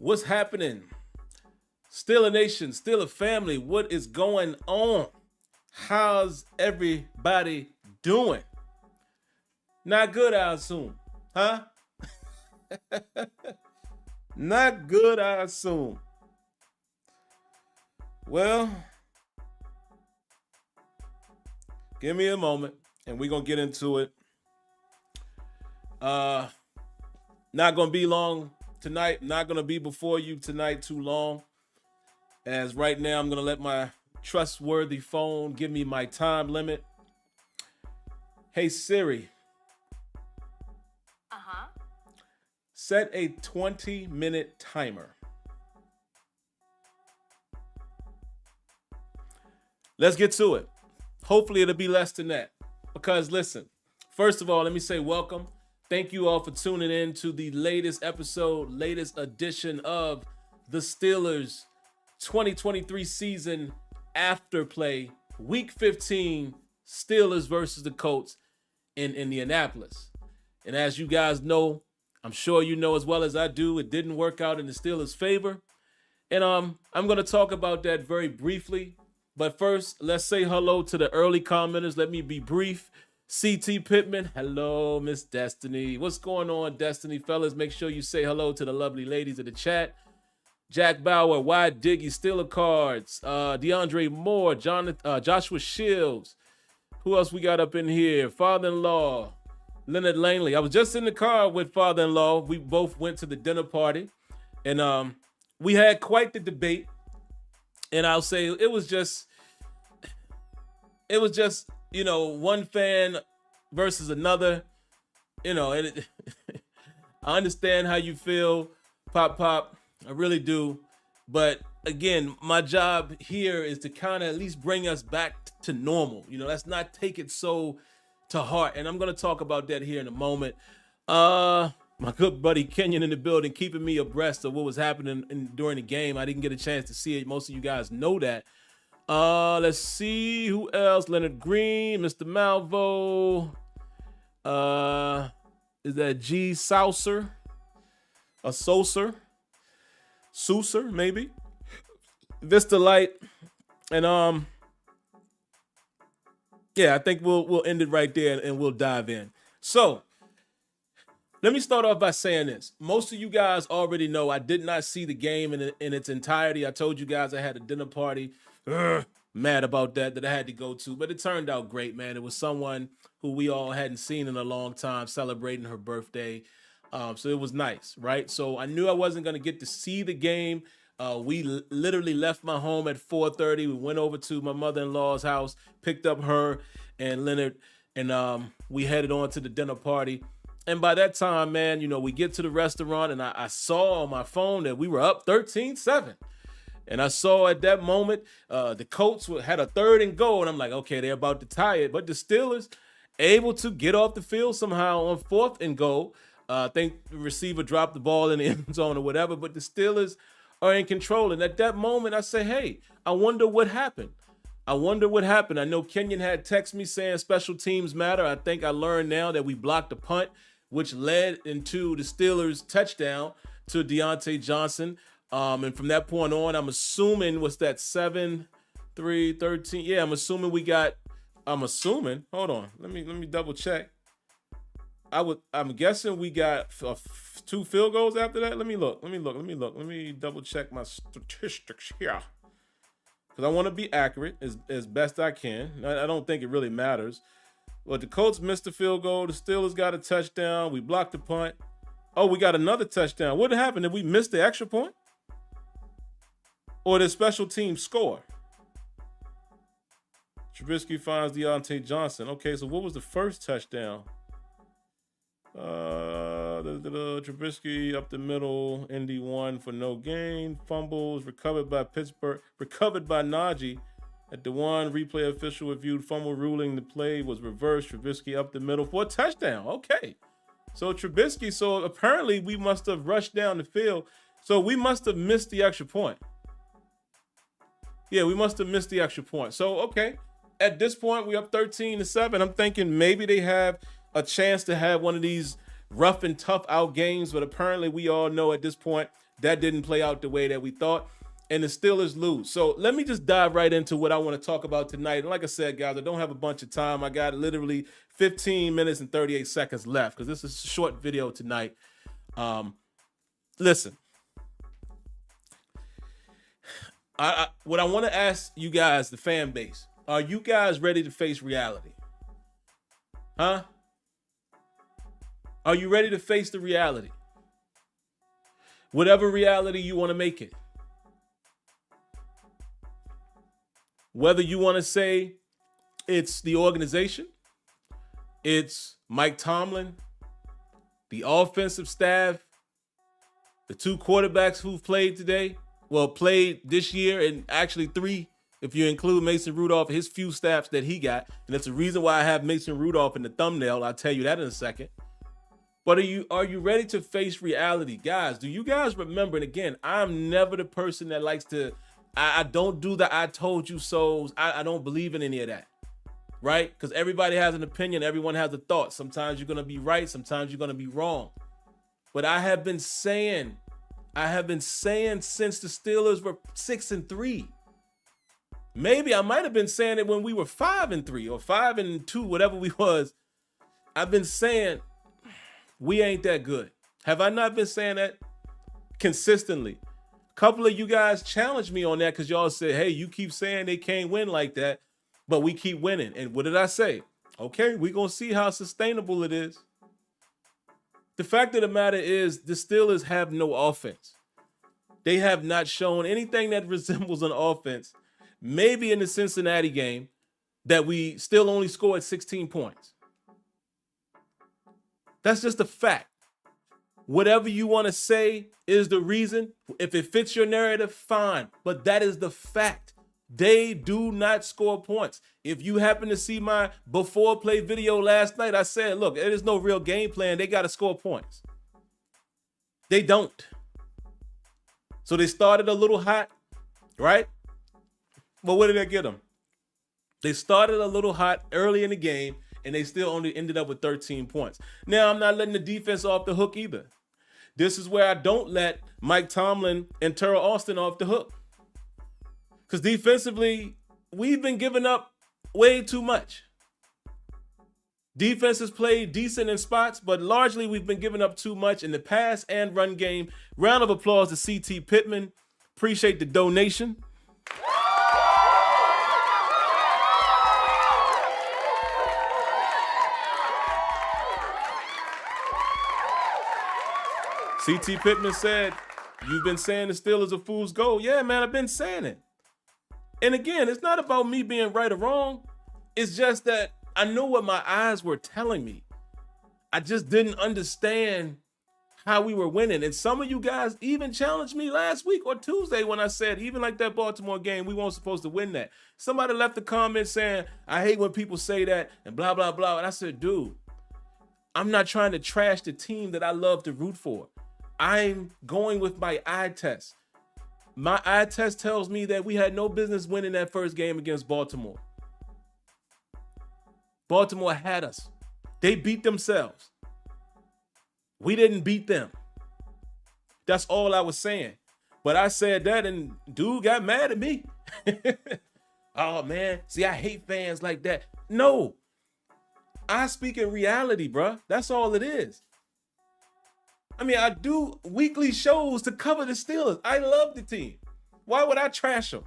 What's happening? Still a nation, still a family. What is going on? How's everybody doing? Not good, I assume. Huh? Not good, I assume. Well, give me a moment and we're going to get into it. Not going to be long tonight. Not going to be before you tonight too long. As right now, I'm going to let my trustworthy phone give me my time limit. Hey, Siri. Set a 20-minute timer. Let's get to it. Hopefully it'll be less than that. Because listen, first of all, let me say welcome. Thank you all for tuning in to the latest episode, latest edition of the Steelers 2023 season afterplay, week 15, Steelers versus the Colts in Indianapolis. And as you guys know, I'm sure you know as well as I do, it didn't work out in the Steelers' favor. And I'm going to talk about that very briefly. But first, let's say hello to the early commenters. Let me be brief. CT Pittman, hello, Miss Destiny. What's going on, Destiny? Fellas, make sure you say hello to the lovely ladies in the chat. Jack Bauer, Wide Diggy, Steeler Cards, DeAndre Moore, Joshua Shields. Who else we got up in here? Father-in-law, Leonard Langley. I was just in the car with father-in-law. We both went to the dinner party. And we had quite the debate. And I'll say it was just, one fan versus another, and I understand how you feel, Pop. I really do. But again, my job here is to kind of at least bring us back to normal. Let's not take it so to heart. And I'm going to talk about that here in a moment. My good buddy Kenyon in the building, keeping me abreast of what was happening during the game. I didn't get a chance to see it. Most of you guys know that. Let's see who else. Leonard Green, Mr. Malvo. Is that G Saucer? A Saucer? Souser, maybe. Vista Light. And I think we'll end it right there and we'll dive in. So let me start off by saying this. Most of you guys already know I did not see the game in its entirety. I told you guys I had a dinner party. Mad about that I had to go to, but it turned out great, man. It was someone who we all hadn't seen in a long time celebrating her birthday. So it was nice, right? So I knew I wasn't going to get to see the game. We literally left my home at 4:30. We went over to my mother-in-law's house, picked up her and Leonard, and we headed on to the dinner party. And by that time, man, we get to the restaurant and I saw on my phone that we were up 13-7. And I saw at that moment, the Colts had a 3rd and goal. And I'm like, okay, they're about to tie it. But the Steelers able to get off the field somehow on 4th and goal. I think the receiver dropped the ball in the end zone or whatever. But the Steelers are in control. And at that moment, I say, hey, I wonder what happened. I know Kenyon had texted me saying special teams matter. I think I learned now that we blocked a punt, which led into the Steelers' touchdown to Deontay Johnson. And from that point on, I'm assuming, what's that, 7-3-13? Yeah, I'm assuming. Hold on. Let me double check. I'm guessing we got 2 field goals after that. Let me look. Let me double check my statistics here. Because I want to be accurate as best I can. I don't think it really matters. But the Colts missed the field goal. The Steelers got a touchdown. We blocked the punt. Oh, we got another touchdown. What happened? Did we miss the extra point? Or did special teams score? Trubisky finds Deontay Johnson. Okay, so what was the first touchdown? Trubisky up the middle. Indy 1 for no gain. Fumbles recovered by Najee. At the 1, replay official reviewed fumble ruling. The play was reversed. Trubisky up the middle for a touchdown. Okay. So apparently we must have rushed down the field. So we must have missed the extra point. Yeah, we must have missed the extra point. So, okay. At this point, we're up 13-7. I'm thinking maybe they have a chance to have one of these rough and tough out games, but apparently we all know at this point That didn't play out the way that we thought, and the Steelers lose. So let me just dive right into what I want to talk about tonight. And like I said, guys, I don't have a bunch of time. I got literally 15 minutes and 38 seconds left because this is a short video tonight. Listen, what I want to ask you guys, the fan base, are you guys ready to face reality? Huh? Are you ready to face the reality? Whatever reality you want to make it. Whether you want to say it's the organization, it's Mike Tomlin, the offensive staff, the two quarterbacks who've played today, played this year, and actually three, if you include Mason Rudolph, his few snaps that he got. And that's the reason why I have Mason Rudolph in the thumbnail. I'll tell you that in a second. But are you ready to face reality? Guys, do you guys remember, and again, I'm never the person that likes to, I don't do the I told you so's. I don't believe in any of that, right? Because everybody has an opinion. Everyone has a thought. Sometimes you're going to be right. Sometimes you're going to be wrong. But I have been saying since the Steelers were 6-3. Maybe I might have been saying it when we were 5-3 or 5-2, whatever we was. I've been saying we ain't that good. Have I not been saying that consistently? A couple of you guys challenged me on that because y'all said, hey, you keep saying they can't win like that, but we keep winning. And what did I say? Okay, we're going to see how sustainable it is. The fact of the matter is the Steelers have no offense. They have not shown anything that resembles an offense. Maybe in the Cincinnati game that we still only scored 16 points. That's just a fact. Whatever you want to say is the reason. If it fits your narrative, fine. But that is the fact. They do not score points. If you happen to see my before play video last night, I said, look, there is no real game plan. They got to score points. They don't. So they started a little hot, right? But what did that get them? They started a little hot early in the game, and they still only ended up with 13 points. Now, I'm not letting the defense off the hook either. This is where I don't let Mike Tomlin and Terrell Austin off the hook. Because defensively, we've been giving up way too much. Defense has played decent in spots, but largely we've been giving up too much in the pass and run game. Round of applause to C.T. Pittman. Appreciate the donation. C.T. Pittman said, you've been saying the Steelers are fool's gold. Yeah, man, I've been saying it. And again, it's not about me being right or wrong. It's just that I know what my eyes were telling me. I just didn't understand how we were winning. And some of you guys even challenged me last week or Tuesday when I said, even like that Baltimore game, we weren't supposed to win that. Somebody left a comment saying, I hate when people say that and blah, blah, blah. And I said, dude, I'm not trying to trash the team that I love to root for. I'm going with my eye test. My eye test tells me that we had no business winning that first game against Baltimore. Baltimore had us. They beat themselves. We didn't beat them. That's all I was saying. But I said that and dude got mad at me. Oh man, see, I hate fans like that. No, I speak in reality, bruh. That's all it is. I mean, I do weekly shows to cover the Steelers. I love the team. Why would I trash them?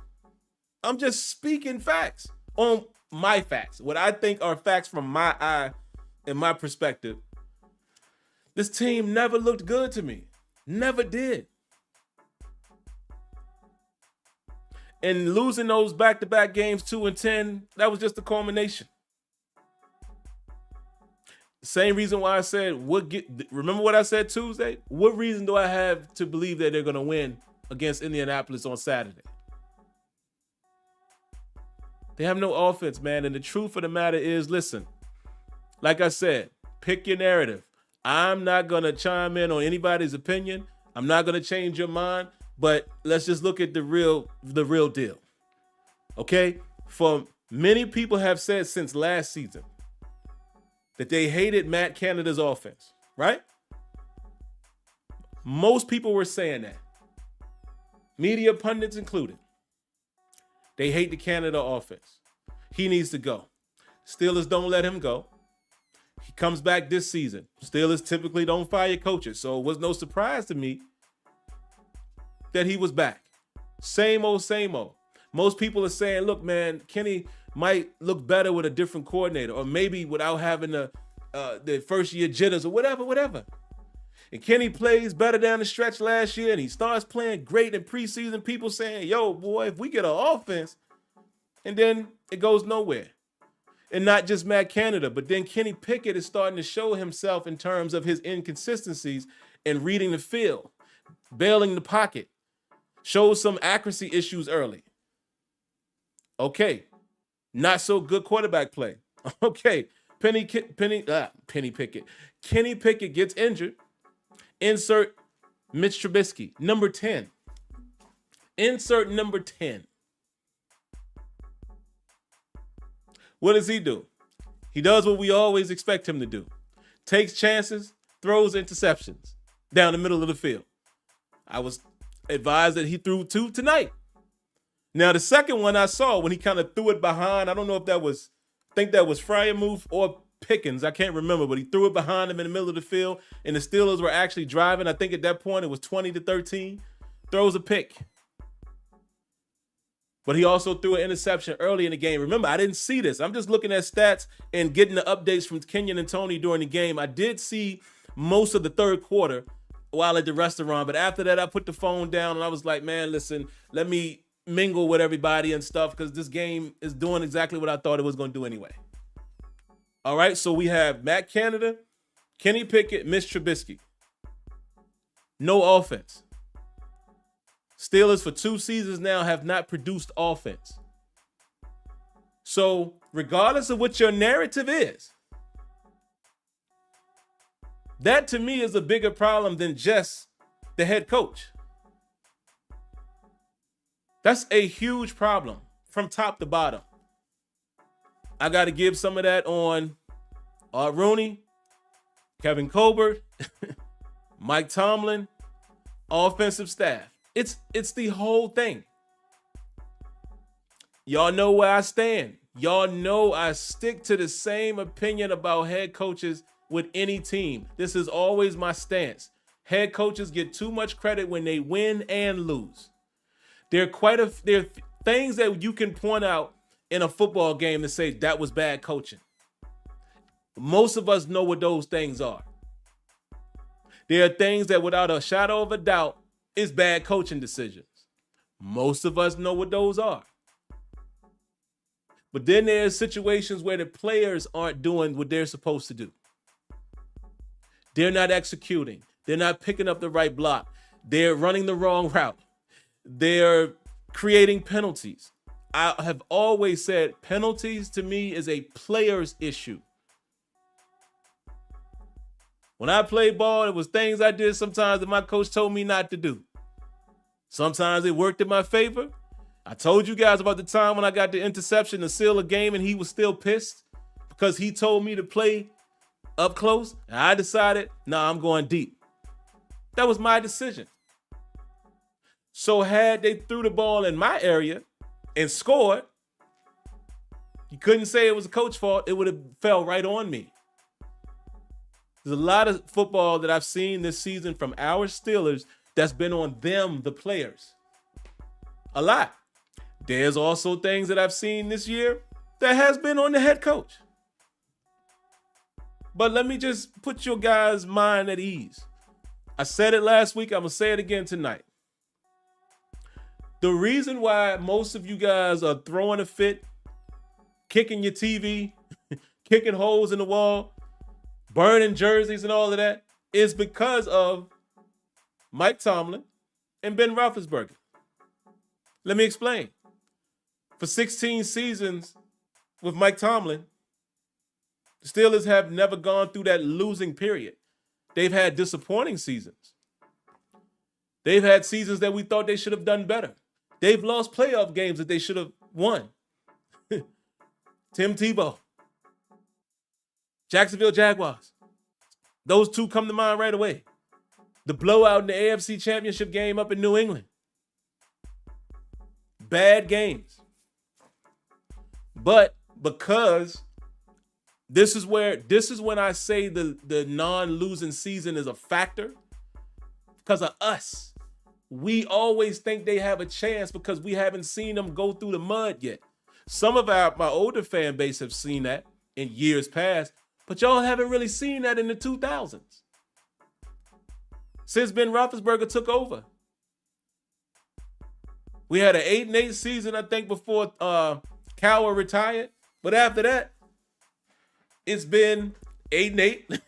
I'm just speaking facts on my facts, what I think are facts from my eye and my perspective. This team never looked good to me. Never did. And losing those back-to-back games 2-10, that was just a culmination. Same reason why I said, remember what I said Tuesday? What reason do I have to believe that they're going to win against Indianapolis on Saturday? They have no offense, man. And the truth of the matter is, listen, like I said, pick your narrative. I'm not going to chime in on anybody's opinion. I'm not going to change your mind, but let's just look at the real deal. Okay? For many people have said since last season that they hated Matt Canada's offense, right? Most people were saying that. media pundits included, they hate the Canada offense. He needs to go. Steelers don't let him go. He comes back this season. Steelers typically don't fire coaches, so it was no surprise to me that he was back. Same old, same old. Most people are saying, look, man, Kenny might look better with a different coordinator, or maybe without having the first year jitters or whatever. And Kenny plays better down the stretch last year, and he starts playing great in preseason. People saying, yo, boy, if we get an offense, and then it goes nowhere. And not just Matt Canada, but then Kenny Pickett is starting to show himself in terms of his inconsistencies in reading the field, bailing the pocket, shows some accuracy issues early. Okay, not so good quarterback play. Okay, Kenny Pickett. Kenny Pickett gets injured. Insert Mitch Trubisky, number 10. Insert number 10. What does he do? He does what we always expect him to do. Takes chances, throws interceptions down the middle of the field. I was advised that he threw 2 tonight. Now, the second one I saw when he kind of threw it behind, I don't know if that was, I think that was Freiermuth or Pickens. I can't remember, but he threw it behind him in the middle of the field, and the Steelers were actually driving. I think at that point it was 20-13. Throws a pick. But he also threw an interception early in the game. Remember, I didn't see this. I'm just looking at stats and getting the updates from Kenyon and Tony during the game. I did see most of the third quarter while at the restaurant, but after that, I put the phone down and I was like, man, listen, let me mingle with everybody and stuff because this game is doing exactly what I thought it was going to do anyway. All right, so we have Matt Canada, Kenny Pickett, Mitch Trubisky. No offense. Steelers for 2 seasons now have not produced offense. So regardless of what your narrative is, that to me is a bigger problem than just the head coach. That's a huge problem from top to bottom. I got to give some of that on Art Rooney, Kevin Colbert, Mike Tomlin, offensive staff. It's the whole thing. Y'all know where I stand. Y'all know I stick to the same opinion about head coaches with any team. This is always my stance. Head coaches get too much credit when they win and lose. There are things that you can point out in a football game to say that was bad coaching. Most of us know what those things are. There are things that without a shadow of a doubt is bad coaching decisions. Most of us know what those are. But then there's situations where the players aren't doing what they're supposed to do. They're not executing. They're not picking up the right block. They're running the wrong route. They're creating penalties. I have always said penalties to me is a player's issue. When I played ball, it was things I did sometimes that my coach told me not to do. Sometimes it worked in my favor. I told you guys about the time when I got the interception to seal a game and he was still pissed because he told me to play up close. And I decided, nah, I'm going deep. That was my decision. So had they threw the ball in my area and scored, you couldn't say it was a coach's fault. It would have fell right on me. There's a lot of football that I've seen this season from our Steelers that's been on them, the players. A lot. There's also things that I've seen this year that has been on the head coach. But let me just put your guys' mind at ease. I said it last week. I'm going to say it again tonight. The reason why most of you guys are throwing a fit, kicking your TV, kicking holes in the wall, burning jerseys and all of that is because of Mike Tomlin and Ben Roethlisberger. Let me explain. For 16 seasons with Mike Tomlin, the Steelers have never gone through that losing period. They've had disappointing seasons. They've had seasons that we thought they should have done better. They've lost playoff games that they should have won. Tim Tebow, Jacksonville Jaguars. Those two come to mind right away. The blowout in the AFC Championship game up in New England. bad games. But because this is when I say the non-losing season is a factor. Because of us. We always think they have a chance because we haven't seen them go through the mud yet. Some of my older fan base have seen that in years past, but y'all haven't really seen that in the 2000s. Since Ben Roethlisberger took over. We had an 8-8 season, I think, before Cowher retired. But after that, it's been 8-8,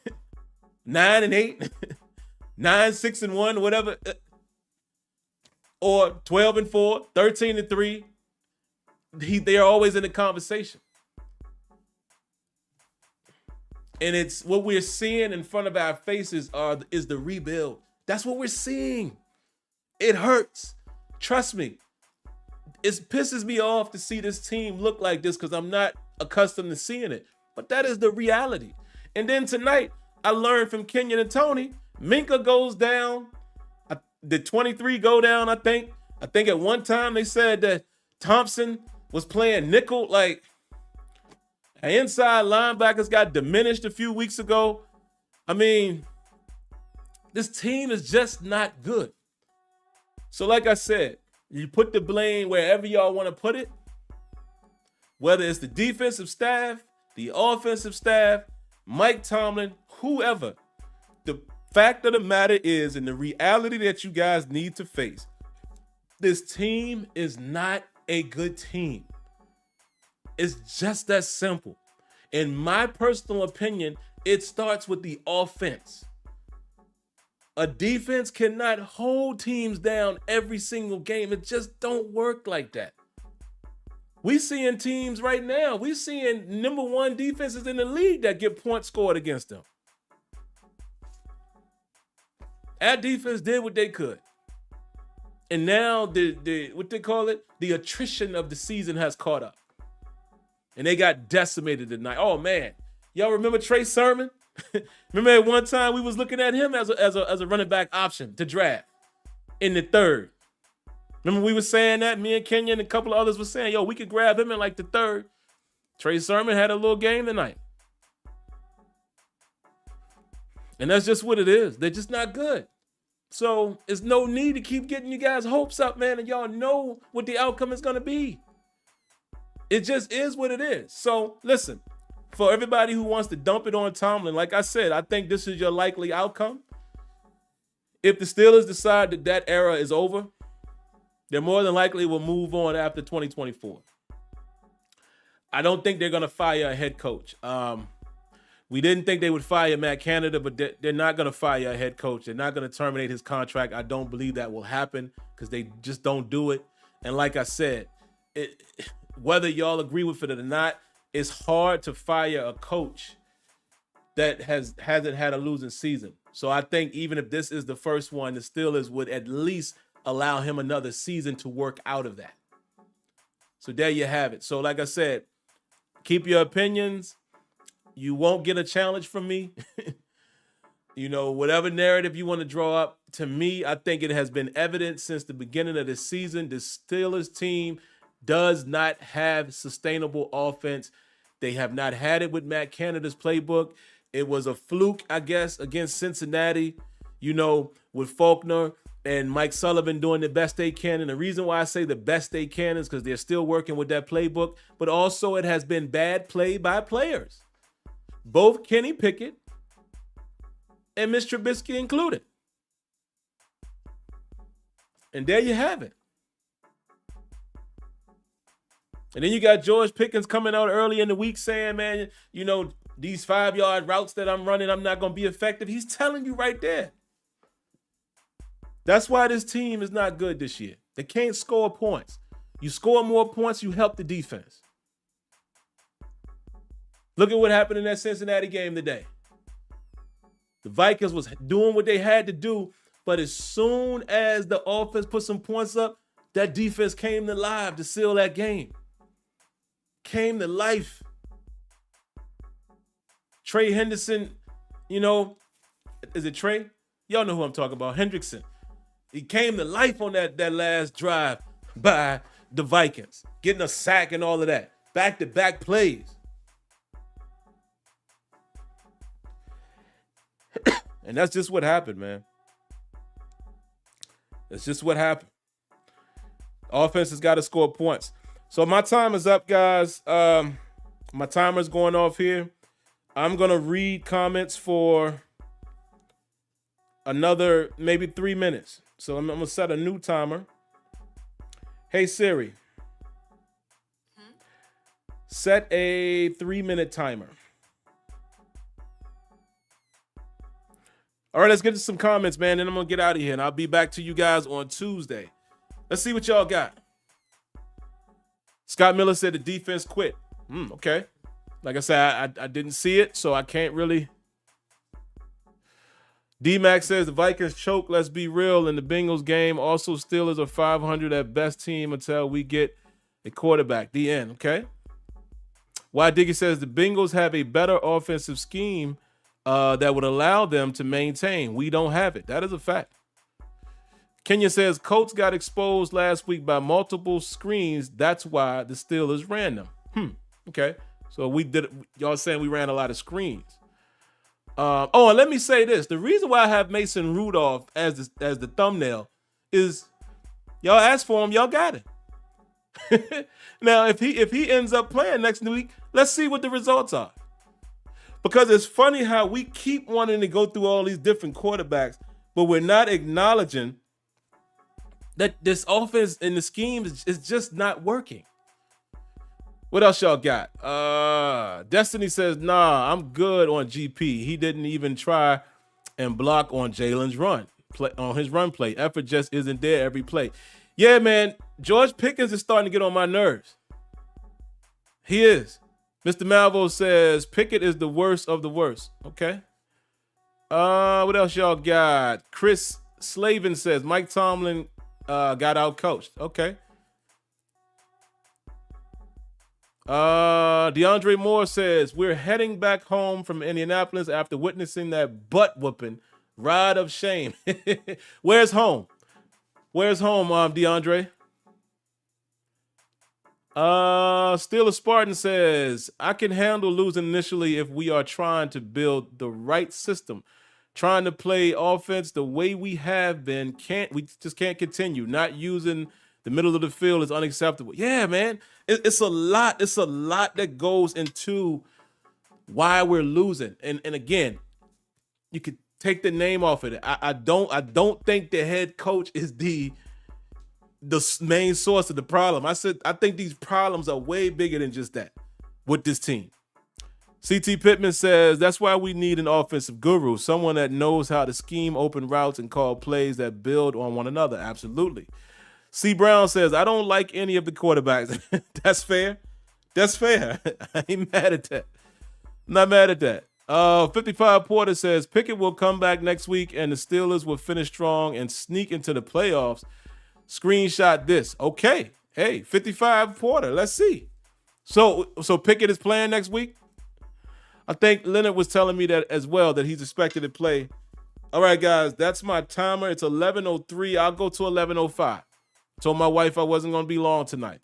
9-8, 9-6-1, whatever. Or 12-4, 13-3. They are always in the conversation. And it's what we're seeing in front of our faces is the rebuild. That's what we're seeing. It hurts. Trust me. It pisses me off to see this team look like this because I'm not accustomed to seeing it. But that is the reality. And then tonight, I learned from Kenyon and Tony, Minka goes down. Did 23 go down, I think? I think at one time they said that Thompson was playing nickel. Like, inside linebackers got diminished a few weeks ago. I mean, this team is just not good. So like I said, you put the blame wherever y'all want to put it, whether it's the defensive staff, the offensive staff, Mike Tomlin, whoever. The fact of the matter is, and the reality that you guys need to face, this team is not a good team. It's just that simple. In my personal opinion, it starts with the offense. A defense cannot hold teams down every single game. It just don't work like that. We seeing teams right now. We seeing number one defenses in the league that get points scored against them. Our defense did what they could. And now the what they call it? The attrition of the season has caught up. And they got decimated tonight. Oh man. Y'all remember Trey Sermon? Remember at one time we was looking at him as a running back option to draft in the third. Remember we were saying that? Me and Kenyon and a couple of others were saying, yo, we could grab him in like the third. Trey Sermon had a little game tonight. And that's just what it is. They're just not good. So there's no need to keep getting you guys' hopes up, man. And y'all know what the outcome is going to be. It just is what it is. So listen, for everybody who wants to dump it on Tomlin, like I said, I think this is your likely outcome. If the Steelers decide that that era is over, they more than likely will move on after 2024. I don't think they're going to fire a head coach. We didn't think they would fire Matt Canada, but they're not going to fire a head coach. They're not going to terminate his contract. I don't believe that will happen because they just don't do it. And like I said, whether y'all agree with it or not, it's hard to fire a coach that hasn't had a losing season. So I think even if this is the first one, the Steelers would at least allow him another season to work out of that. So there you have it. So like I said, keep your opinions. You won't get a challenge from me. Whatever narrative you want to draw up, to me, I think it has been evident since the beginning of the season. The Steelers team does not have sustainable offense. They have not had it with Matt Canada's playbook. It was a fluke, I guess, against Cincinnati, with Faulkner and Mike Sullivan doing the best they can. And the reason why I say the best they can is because they're still working with that playbook. But also it has been bad play by players. Both Kenny Pickett and Mitch Trubisky included. And there you have it. And then you got George Pickens coming out early in the week saying, man, these 5-yard routes that I'm running, I'm not going to be effective. He's telling you right there. That's why this team is not good this year. They can't score points. You score more points, you help the defense. Look at what happened in that Cincinnati game today. The Vikings was doing what they had to do, but as soon as the offense put some points up, that defense came to life to seal that game. Came to life. Trey Henderson, is it Trey? Y'all know who I'm talking about. Hendrickson. He came to life on that last drive by the Vikings, getting a sack and all of that. Back-to-back plays. And that's just what happened, man. That's just what happened. Offense has got to score points. So my time is up, guys. My timer's going off here. I'm going to read comments for another maybe 3 minutes. So I'm going to set a new timer. Hey, Siri. Set a 3-minute timer. All right, let's get to some comments, man. Then I'm going to get out of here, and I'll be back to you guys on Tuesday. Let's see what y'all got. Scott Miller said the defense quit. Okay. Like I said, I didn't see it, so I can't really. D-Mac says the Vikings choke. Let's be real. In the Bengals game, also Steelers are 500 at best team until we get a quarterback. The end. Okay. Y Diggy says the Bengals have a better offensive scheme that would allow them to maintain. We don't have it. That is a fact. Kenya says Colts got exposed last week by multiple screens. That's why the Steelers ran them. Okay. So we did. Y'all saying we ran a lot of screens. And let me say this. The reason why I have Mason Rudolph as the thumbnail is y'all asked for him. Y'all got it. Now, if he ends up playing next week, let's see what the results are. Because it's funny how we keep wanting to go through all these different quarterbacks, but we're not acknowledging that this offense and the scheme is just not working. What else y'all got? Destiny says, nah, I'm good on GP. He didn't even try and block on Jalen's on his run play. Effort just isn't there every play. Yeah, man, George Pickens is starting to get on my nerves. He is. Mr. Malvo says Pickett is the worst of the worst. Okay. What else y'all got? Chris Slavin says Mike Tomlin got out coached. Okay. DeAndre Moore says we're heading back home from Indianapolis after witnessing that butt whooping ride of shame. Where's home? Where's home, DeAndre? Steeler Spartan says, I can handle losing initially if we are trying to build the right system. Trying to play offense the way we have been, we just can't continue. Not using the middle of the field is unacceptable. Yeah, man. It's a lot. It's a lot that goes into why we're losing. And again, you could take the name off of it. I don't think the head coach is the main source of the problem. I think these problems are way bigger than just that with this team. CT Pittman says that's why we need an offensive guru, someone that knows how to scheme open routes and call plays that build on one another. Absolutely. C. Brown says I don't like any of the quarterbacks. That's fair. That's fair. I ain't mad at that. I'm not mad at that. 55 Porter says Pickett will come back next week and the Steelers will finish strong and sneak into the playoffs. Screenshot this. Okay. Hey, 55 Porter. Let's see. So Pickett is playing next week? I think Leonard was telling me that as well, that he's expected to play. All right, guys, that's my timer. It's 11:03. I'll go to 11:05. Told my wife I wasn't going to be long tonight.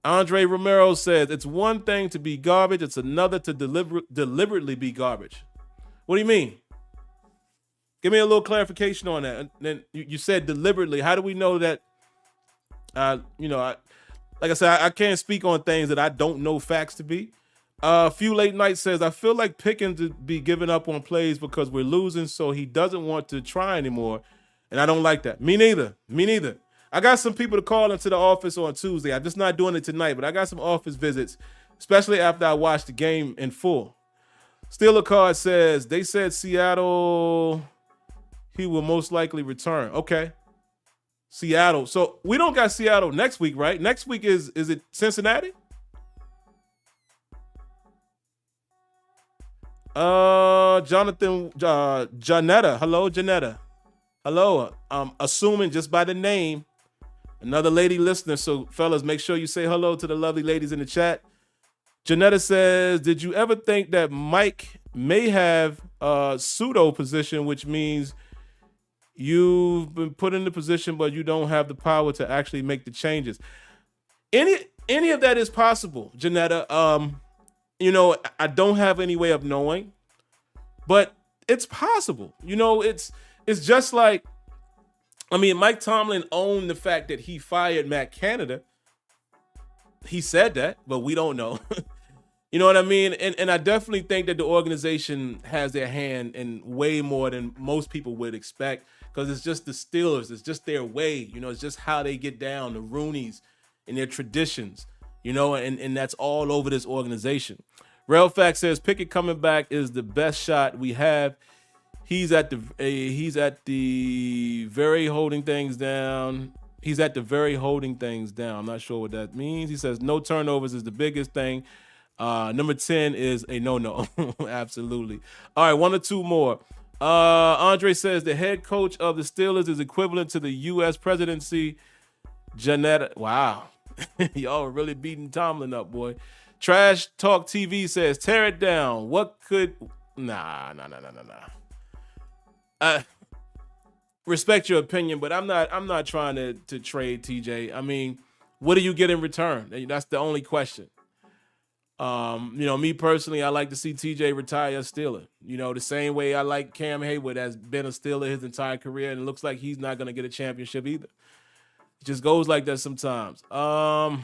Andre Romero says, it's one thing to be garbage. It's another to deliberately be garbage. What do you mean? Give me a little clarification on that. And then you said deliberately. How do we know that? Like I said, I can't speak on things that I don't know facts to be. Few Late Night says, I feel like Pickens to be giving up on plays because we're losing, so he doesn't want to try anymore. And I don't like that. Me neither. I got some people to call into the office on Tuesday. I'm just not doing it tonight, but I got some office visits, especially after I watched the game in full. Steeler Card says, they said Seattle, he will most likely return. Okay. Seattle. So we don't got Seattle next week, right? Next week is it Cincinnati? Janetta. Hello, Janetta. Hello. I'm assuming just by the name, another lady listener. So fellas, make sure you say hello to the lovely ladies in the chat. Janetta says, did you ever think that Mike may have a pseudo position, which means You've been put in the position, but you don't have the power to actually make the changes. Any of that is possible, Janetta. I don't have any way of knowing, but it's possible. It's just like, Mike Tomlin owned the fact that he fired Matt Canada. He said that, but we don't know. You know what I mean? And I definitely think that the organization has their hand in way more than most people would expect, because it's just the Steelers. It's just their way. It's just how they get down, the Rooneys and their traditions, and that's all over this organization. Rail Fact says Pickett coming back is the best shot we have. He's at the very holding things down. He's at the very holding things down. I'm not sure what that means. He says no turnovers is the biggest thing. Number 10 is a no. Absolutely. All right, one or two more. Andre says the head coach of the Steelers is equivalent to the U.S. presidency. Janetta, wow. Y'all are really beating Tomlin up, boy. Trash Talk TV says tear it down. What could... Nah. Respect your opinion, but I'm not trying to trade TJ. What do you get in return? That's the only question. Me personally, I like to see TJ retire a Steeler. The same way I like Cam Hayward has been a Steeler his entire career, and it looks like he's not going to get a championship either. It just goes like that sometimes. Mr.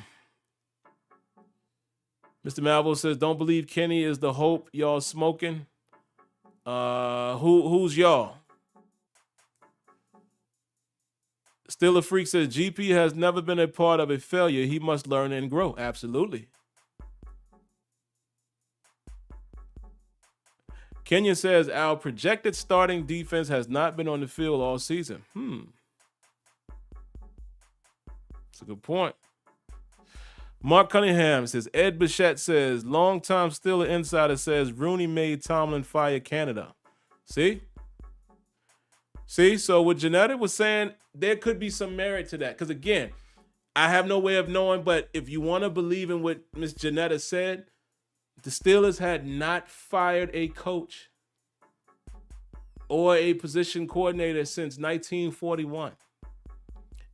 Malvo says, don't believe Kenny is the hope y'all smoking. Who's y'all? Steeler Freak says, GP has never been a part of a failure. He must learn and grow. Absolutely. Kenyon says, our projected starting defense has not been on the field all season. That's a good point. Mark Cunningham says, Ed Bichette says, longtime Steeler insider says, Rooney made Tomlin fire Canada. See? So what Janetta was saying, there could be some merit to that. Because again, I have no way of knowing, but if you want to believe in what Miss Janetta said, the Steelers had not fired a coach or a position coordinator since 1941.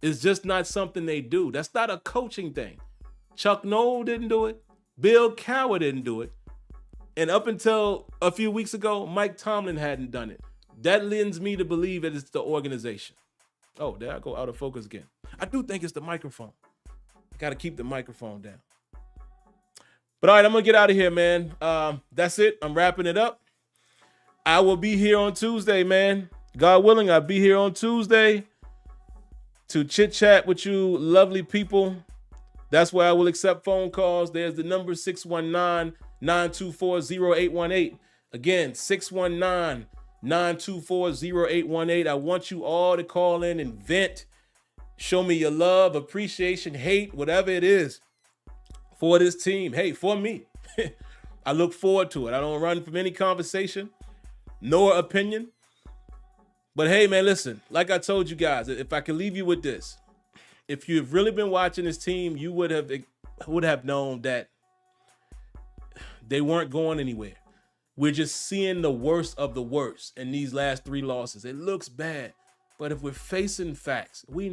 It's just not something they do. That's not a coaching thing. Chuck Noll didn't do it. Bill Cowher didn't do it. And up until a few weeks ago, Mike Tomlin hadn't done it. That lends me to believe that it's the organization. Oh, there I go out of focus again. I do think it's the microphone. I got to keep the microphone down. But all right, I'm going to get out of here, man. That's it. I'm wrapping it up. I will be here on Tuesday, man. God willing, I'll be here on Tuesday to chit-chat with you lovely people. That's where I will accept phone calls. There's the number 619-924-0818. Again, 619-924-0818. I want you all to call in and vent. Show me your love, appreciation, hate, whatever it is for this team. Hey, for me. I look forward to it. I don't run from any conversation nor opinion. But hey, man, listen, like I told you guys, if I can leave you with this, if you've really been watching this team, you would have known that they weren't going anywhere. We're just seeing the worst of the worst in these last 3 losses. It looks bad, but if we're facing facts, we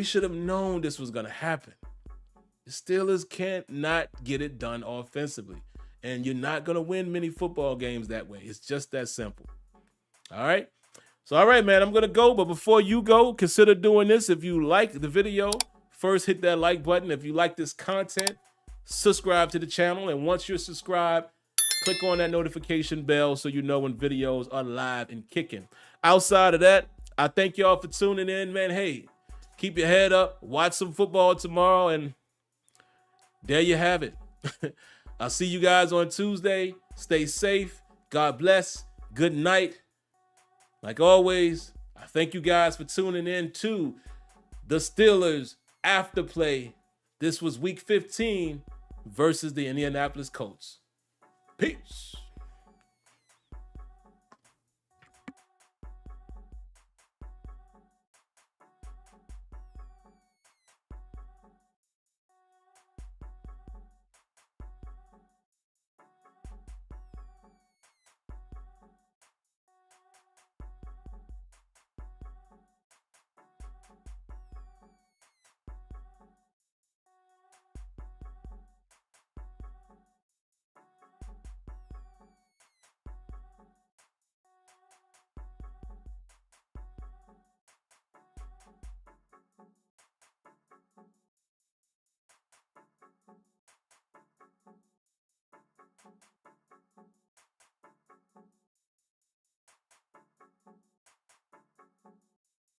should have known this was going to happen. The Steelers can't not get it done offensively, and you're not going to win many football games that way. It's just that simple. All right? So, all right, man, I'm going to go. But before you go, consider doing this. If you like the video, first hit that like button. If you like this content, subscribe to the channel. And once you're subscribed, click on that notification bell so you know when videos are live and kicking. Outside of that, I thank y'all for tuning in, man. Hey, keep your head up. Watch some football tomorrow. And there you have it. I'll see you guys on Tuesday. Stay safe. God bless. Good night. Like always, I thank you guys for tuning in to the Steelers Afterplay. This was Week 15 versus the Indianapolis Colts. Peace.